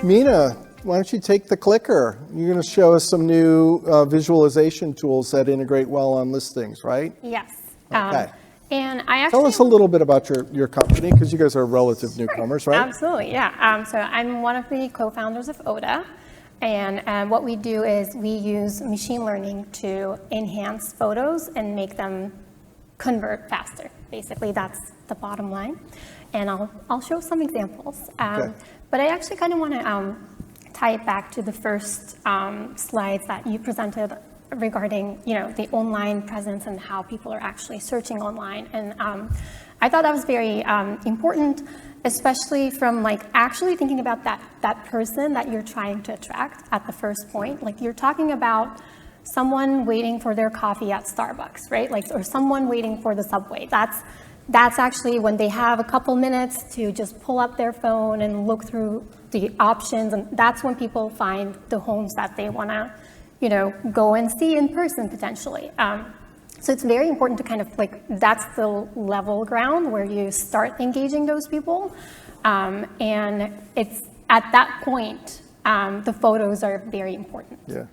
Mina, why don't you take the clicker? You're going to show us some new visualization tools that integrate well on listings, right? Yes. Okay. And I actually... Tell us a little bit about your company, because you guys are relative newcomers, right? Absolutely, yeah. So I'm one of the co-founders of ODA. And what we do is we use machine learning to enhance photos and make them convert faster. Basically, that's the bottom line. And I'll show some examples. Okay. But I actually kind of want to tie it back to the first slides that you presented regarding, the online presence and how people are actually searching online. And I thought that was very important, especially from actually thinking about that person that you're trying to attract at the first point. Like, you're talking about someone waiting for their coffee at Starbucks, right? Or someone waiting for the subway. That's actually when they have a couple minutes to just pull up their phone and look through the options, and that's when people find the homes that they want to, go and see in person potentially. So it's very important to kind of that's the level ground where you start engaging those people, and it's at that point the photos are very important. Yeah.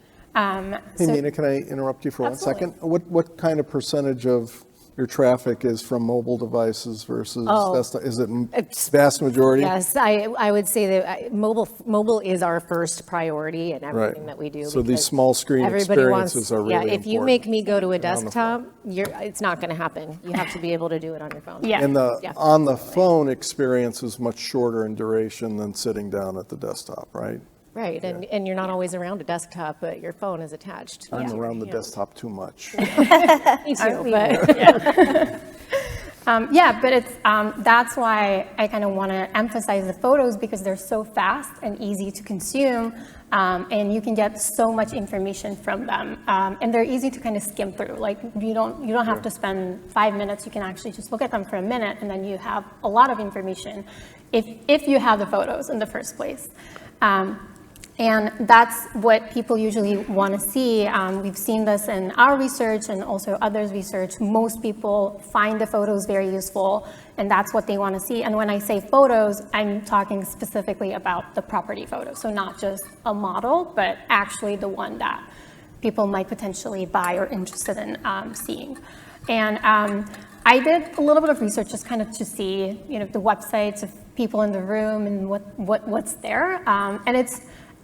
Hey, Mina, can I interrupt you for Absolutely. 1 second? What kind of percentage of your traffic is from mobile devices versus desktop? Is it vast majority? Yes, I would say that mobile is our first priority in everything that we do. So these small screen experiences are really important. If you make me go to a desktop, it's not going to happen. You have to be able to do it on your phone. Yeah. And the on the phone experience is much shorter in duration than sitting down at the desktop, right? Right, and you're not always around a desktop, but your phone is attached. I'm around the desktop too much. Me too, but but it's that's why I kind of want to emphasize the photos, because they're so fast and easy to consume, and you can get so much information from them, and they're easy to kind of skim through. Like, you don't have to spend 5 minutes. You can actually just look at them for a minute, and then you have a lot of information if you have the photos in the first place. And that's what people usually want to see. We've seen this in our research and also others' research. Most people find the photos very useful, and that's what they want to see. And when I say photos, I'm talking specifically about the property photos. So not just a model, but actually the one that people might potentially buy or interested in seeing. And I did a little bit of research just kind of to see, the websites of people in the room and what's there. And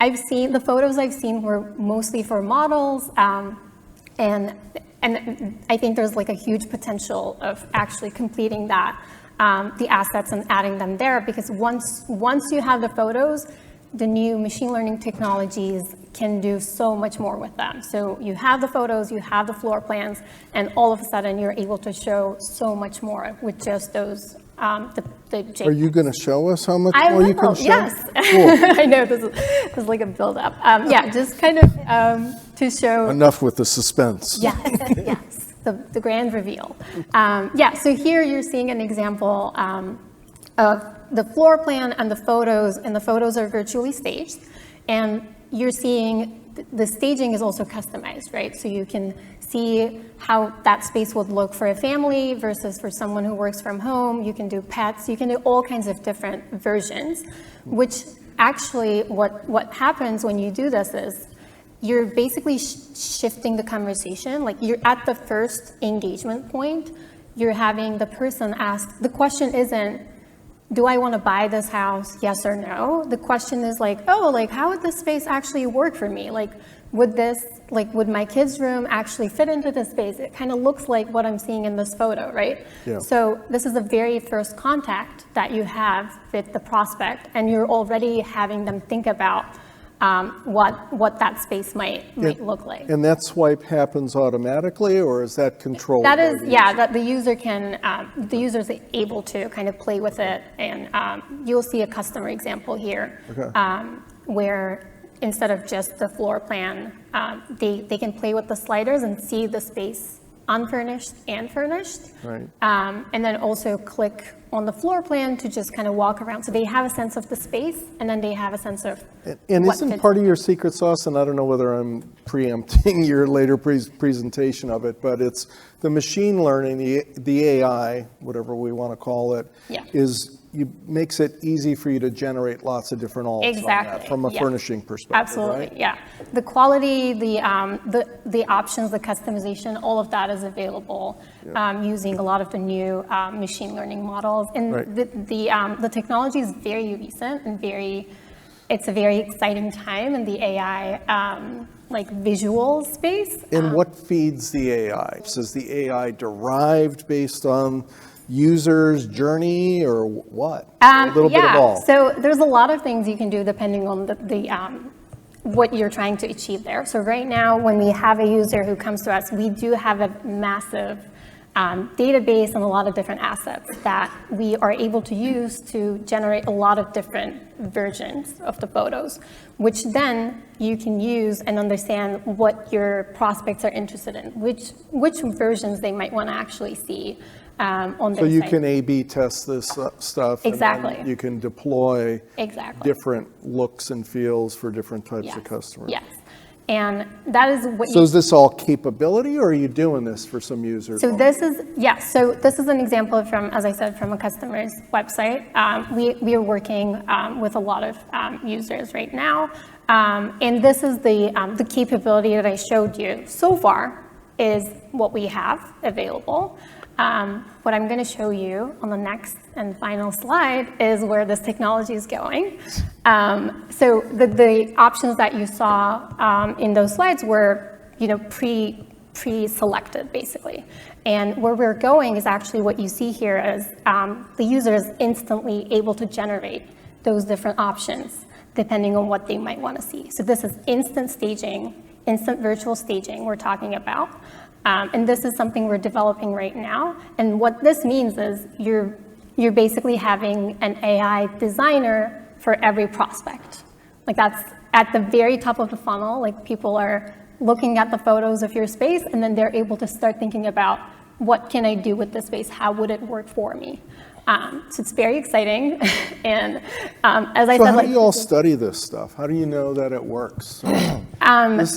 the photos I've seen were mostly for models, and I think there's a huge potential of actually completing that, the assets and adding them there, because once you have the photos, the new machine learning technologies can do so much more with them. So you have the photos, you have the floor plans, and all of a sudden you're able to show so much more with just those. Are you going to show us how much more you can show? Yes. Cool. I know this is like a build-up. Just kind of to show. Enough with the suspense. Yes. The grand reveal. So here you're seeing an example of the floor plan and the photos are virtually staged, and you're seeing the staging is also customized, right? So you can see how that space would look for a family versus for someone who works from home. You can do pets, you can do all kinds of different versions, which actually what happens when you do this is you're basically shifting the conversation. Like, you're at the first engagement point, you're having the person ask, the question isn't, do I want to buy this house, yes or no? The question is how would this space actually work for me? Would my kid's room actually fit into this space? It kind of looks like what I'm seeing in this photo, right? Yeah. So this is the very first contact that you have with the prospect, and you're already having them think about what that space might look like. And that swipe happens automatically, or is that controlled? That is, that the user the user's able to kind of play with it, and you'll see a customer example here, where instead of just the floor plan, they can play with the sliders and see the space unfurnished and furnished. Right. And then also click on the floor plan to just kind of walk around. So they have a sense of the space, and then they have a sense of and isn't part of your secret sauce, and I don't know whether I'm preempting your later presentation of it, but it's the machine learning, the AI, whatever we want to call it, is makes it easy for you to generate lots of different alts on that Exactly, from a yeah. furnishing perspective, Absolutely, right? yeah. The quality, the options, the customization, all of that is available using a lot of the new machine learning models. And Right. the technology is very recent and it's a very exciting time in the AI visual space. And what feeds the AI? Is the AI derived based on users' journey or what? A little bit of all. So there's a lot of things you can do depending on what you're trying to achieve there. So right now, when we have a user who comes to us, we do have a massive database and a lot of different assets that we are able to use to generate a lot of different versions of the photos, which then you can use and understand what your prospects are interested in, which versions they might want to actually see on their So you site. can A/B test this stuff. Exactly. And then you can deploy Exactly. different looks and feels for different types Yes. of customers. Yes. And that is what So is this all capability, or are you doing this for some users? So this is an example from, as I said, from a customer's website. We are working with a lot of users right now, and this is the capability that I showed you so far is what we have available. What I'm going to show you on the next and final slide is where this technology is going. So the options that you saw in those slides were, pre-selected basically. And where we're going is actually what you see here is the user is instantly able to generate those different options depending on what they might want to see. So this is instant staging, instant virtual staging we're talking about. And this is something we're developing right now. And what this means is you're basically having an AI designer for every prospect. Like that's at the very top of the funnel, like people are looking at the photos of your space and then they're able to start thinking about what can I do with this space? How would it work for me? So it's very exciting. And as I So said, how do you all study this stuff? How do you know that it works?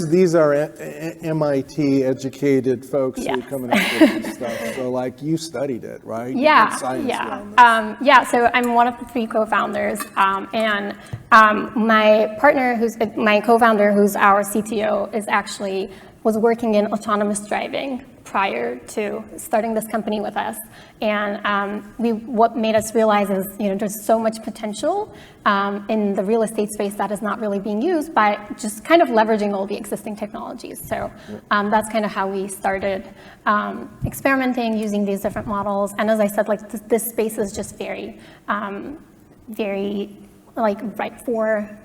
These are MIT educated folks who are Yes. coming up with this stuff. So like you studied it, right? You Yeah, did science yeah. around this. So I'm one of the 3 co-founders, and my partner, who's my co-founder, who's our CTO, was working in autonomous driving prior to starting this company with us. And what made us realize is, there's so much potential in the real estate space that is not really being used by just kind of leveraging all the existing technologies. So that's kind of how we started experimenting using these different models. And as I said, this space is just very, very ripe for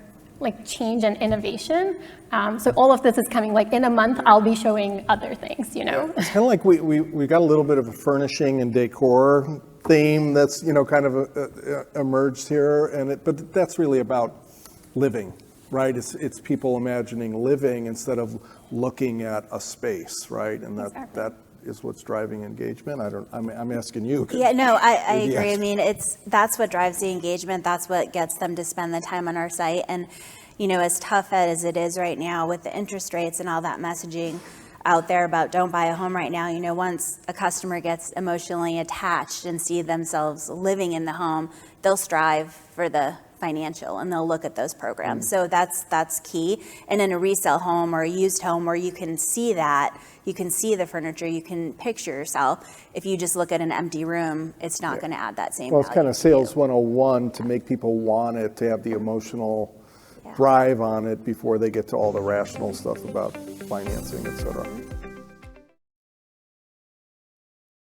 change and innovation. So all of this is coming in a month. I'll be showing other things. It's kind of like we got a little bit of a furnishing and decor theme that's kind of emerged here, but that's really about living, right? It's people imagining living instead of looking at a space, right? And Exactly. that is what's driving engagement. I'm asking you. Yeah, no, I Maybe agree. yes. I mean, that's what drives the engagement. That's what gets them to spend the time on our site. And, as tough as it is right now with the interest rates and all that messaging out there about don't buy a home right now, once a customer gets emotionally attached and see themselves living in the home, they'll strive for the financial and they'll look at those programs. So that's key. And in a resale home or a used home where you can see that, you can see the furniture, you can picture yourself. If you just look at an empty room, it's not going to add that same Well, it's value kind of to sales you. 101 to make people want it, to have the emotional drive on it before they get to all the rational stuff about financing, et cetera.